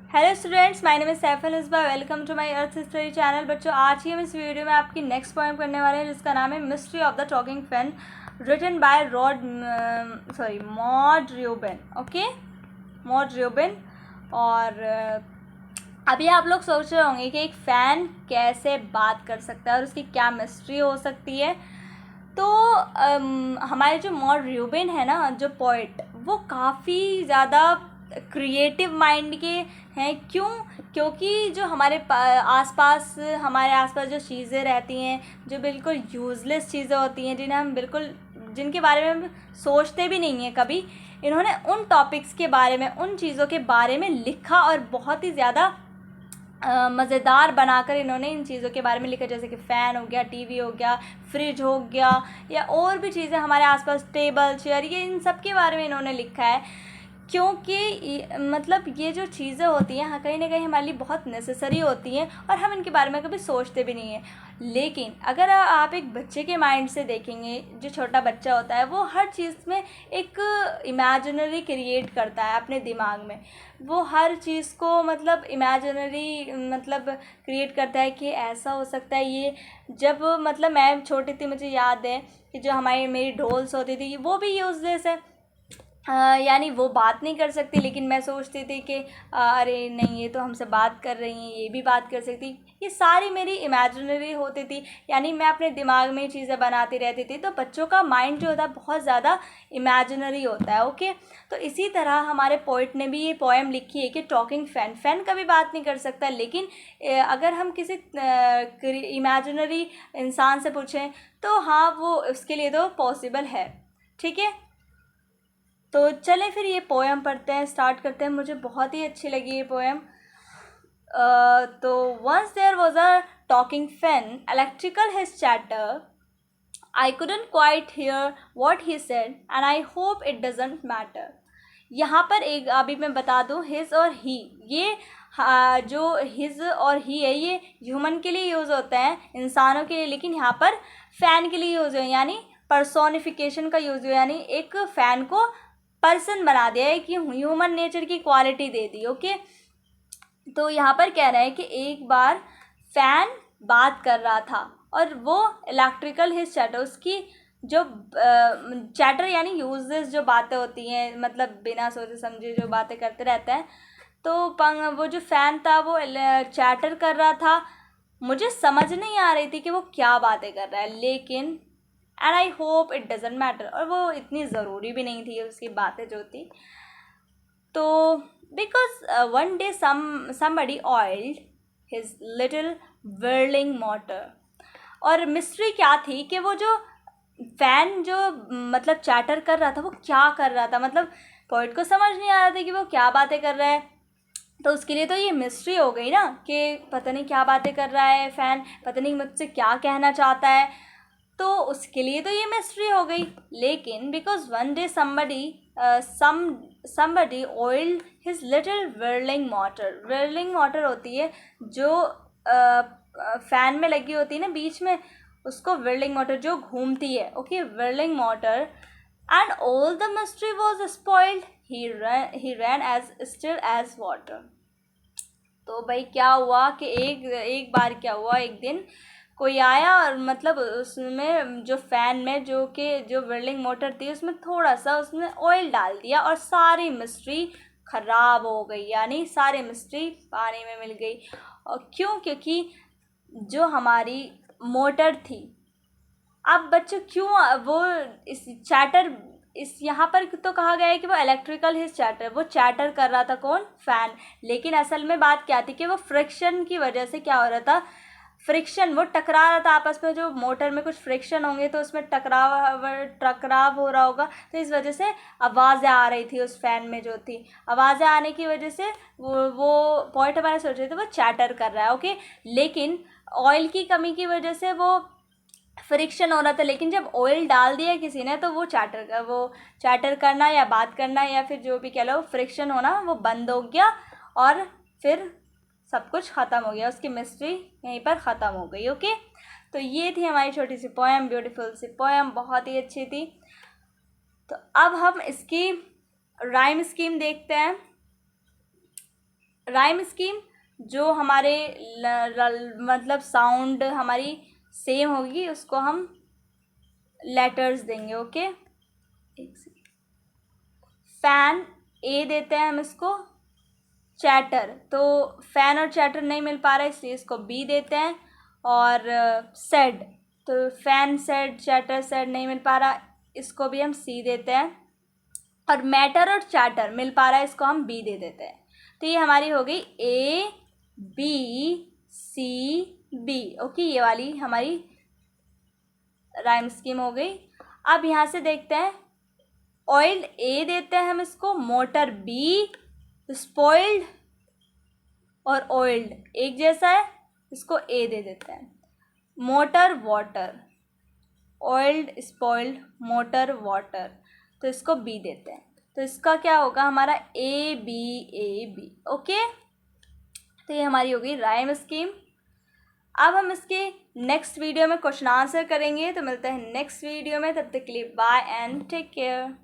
Hello students, my name is Saiful Isba. Welcome to my earth history channel. बच्चों, आज ही हम इस वीडियो में आपकी नेक्स्ट पोएम करने वाले हैं जिसका नाम है mystery of the talking fan, written by Maud Rubin. Okay, Maud Rubin. और अभी आप लोग सोच रहे होंगे कि एक फ़ैन कैसे बात कर सकता है और उसकी क्या मिस्ट्री हो सकती है। तो हमारे जो मॉड र्यूबिन है ना, जो पोइट, वो काफ़ी ज़्यादा क्रिएटिव माइंड के हैं। क्यों? क्योंकि जो हमारे आसपास जो चीज़ें रहती हैं, जो बिल्कुल यूज़लेस चीज़ें होती हैं, जिनके बारे में हम सोचते भी नहीं हैं कभी, इन्होंने उन टॉपिक्स के बारे में, उन चीज़ों के बारे में लिखा और बहुत ही ज़्यादा मज़ेदार बनाकर इन्होंने इन चीज़ों के बारे में लिखा। जैसे कि फ़ैन हो गया, टीवी हो गया, फ्रिज हो गया, या और भी चीज़ें हमारे आसपास, टेबल, चेयर, ये इन सब के बारे में इन्होंने लिखा है। क्योंकि मतलब ये जो चीज़ें होती हैं, कहीं ना कहीं हमारे लिए बहुत नेसेसरी होती हैं और हम इनके बारे में कभी सोचते भी नहीं हैं। लेकिन अगर आप एक बच्चे के माइंड से देखेंगे, जो छोटा बच्चा होता है वो हर चीज़ में एक इमेजिनरी क्रिएट करता है अपने दिमाग में। वो हर चीज़ को मतलब इमेजिनरी मतलब क्रिएट करता है कि ऐसा हो सकता है ये। जब मतलब मैं छोटी थी, मुझे याद है कि जो मेरी डॉल्स होती थी वो भी यूज़लेस है। यानी वो बात नहीं कर सकती, लेकिन मैं सोचती थी कि अरे नहीं, ये तो हमसे बात कर रही हैं, ये भी बात कर सकती। ये सारी मेरी इमेजिनरी होती थी, यानी मैं अपने दिमाग में चीज़ें बनाती रहती थी। तो बच्चों का माइंड जो होता है बहुत ज़्यादा इमेजिनरी होता है। ओके, तो इसी तरह हमारे पोइट ने भी ये पोएम लिखी है कि टॉकिंग फ़ैन कभी बात नहीं कर सकता, लेकिन अगर हम किसी इमेजिनरी इंसान से पूछें तो हाँ, वो उसके लिए तो पॉसिबल है। ठीक है, तो चलें फिर ये पोएम पढ़ते हैं, स्टार्ट करते हैं। मुझे बहुत ही अच्छी लगी ये पोएम। तो once there was a talking fan, electrical his chatter, I couldn't quite hear what he said and I hope it doesn't matter। यहाँ पर एक अभी मैं बता दूँ, हिज और ही, ये जो हिज और ही है ये ह्यूमन के लिए यूज़ होता है, इंसानों के लिए, लेकिन यहाँ पर फ़ैन के लिए यूज़ है, यानी पर्सोनिफिकेशन का यूज़ है, यानी एक फ़ैन को पर्सन बना दिया है, कि ह्यूमन नेचर की क्वालिटी दे दी। ओके, तो यहाँ पर कह रहा है कि एक बार फ़ैन बात कर रहा था और वो इलेक्ट्रिकल हिज चैटर, उसकी जो चैटर यानी यूजलेस जो बातें होती हैं, मतलब बिना सोचे समझे जो बातें करते रहते हैं, तो वो जो फ़ैन था वो चैटर कर रहा था। मुझे समझ नहीं आ रही थी कि वो क्या बातें कर रहा है, लेकिन and I hope it doesn't matter, और वो इतनी ज़रूरी भी नहीं थी उसकी बातें जो थी। तो because one day somebody oiled his little whirling motor। और मिस्ट्री क्या थी कि वो जो फ़ैन जो मतलब चैटर कर रहा था वो क्या कर रहा था, मतलब पोइट को समझ नहीं आ रहा था कि वो क्या बातें कर रहा है। तो उसके लिए तो ये मिस्ट्री हो गई ना, कि पता नहीं क्या बातें कर रहा है फ़ैन, पता नहीं मुझसे क्या कहना चाहता है। तो उसके लिए तो ये मिस्ट्री हो गई। लेकिन because one day somebody oiled his little whirling motor होती है जो फ़ैन में लगी होती है ना बीच में, उसको whirling motor जो घूमती है। Okay, whirling motor, and all the mystery was spoiled। He ran as still as water। तो भाई क्या हुआ कि एक बार क्या हुआ, एक दिन कोई आया और मतलब उसमें जो फ़ैन में जो whirling मोटर थी उसमें थोड़ा सा उसने ऑयल डाल दिया और सारी मिस्ट्री ख़राब हो गई, यानी सारी मिस्ट्री पानी में मिल गई। और क्यों? क्योंकि जो हमारी मोटर थी, अब बच्चों क्यों वो इस चैटर, इस यहाँ पर तो कहा गया है कि वो इलेक्ट्रिकल हिज चैटर, वो चैटर कर रहा था, कौन? फ़ैन। लेकिन असल में बात क्या थी कि वो फ्रिक्शन की वजह से क्या हो रहा था, फ्रिक्शन, वो टकरा रहा था आपस में। जो मोटर में कुछ फ्रिक्शन होंगे तो उसमें टकराव हो रहा होगा, तो इस वजह से आवाज़ें आ रही थी उस फ़ैन में जो थी। आवाज़ें आने की वजह से वो पॉइंट हमारे सोच रहे थे वो चैटर कर रहा है। ओके, लेकिन ऑयल की कमी की वजह से वो फ्रिक्शन हो रहा था, लेकिन जब ऑयल डाल दिया किसी ने तो वो चैटर करना या बात करना या फिर जो भी कह लो फ्रिक्शन होना वो बंद हो गया, और फिर सब कुछ ख़त्म हो गया, उसकी मिस्ट्री यहीं पर ख़त्म हो गई। ओके, तो ये थी हमारी छोटी सी पोएम, ब्यूटीफुल सी पोएम, बहुत ही अच्छी थी। तो अब हम इसकी राइम स्कीम देखते हैं। राइम स्कीम जो हमारे मतलब साउंड हमारी सेम होगी उसको हम लेटर्स देंगे। ओके, एक सेकेंड। फैन ए देते हैं हम इसको। चैटर, तो फैन और चैटर नहीं मिल पा रहा है इसलिए इसको बी देते हैं। और सेड, तो फैन सेड चैटर सेड नहीं मिल पा रहा, इसको भी हम सी देते हैं। और मैटर और चैटर मिल पा रहा है, इसको हम बी दे देते हैं। तो ये हमारी हो गई A B C B. Okay, ये वाली हमारी राइम स्कीम हो गई। अब यहाँ से देखते हैं, ऑयल्ड ए देते हैं हम इसको, मोटर बी, स्पॉइल्ड और ऑयल्ड एक जैसा है, इसको ए दे देते हैं। Motor water, oiled spoiled motor water, तो इसको बी देते हैं। तो इसका क्या होगा हमारा ए बी। ओके, तो ये हमारी होगी राइम स्कीम। अब हम इसके नेक्स्ट वीडियो में क्वेश्चन आंसर करेंगे, तो मिलते हैं नेक्स्ट वीडियो में। तब तक के लिए बाय एंड टेक केयर।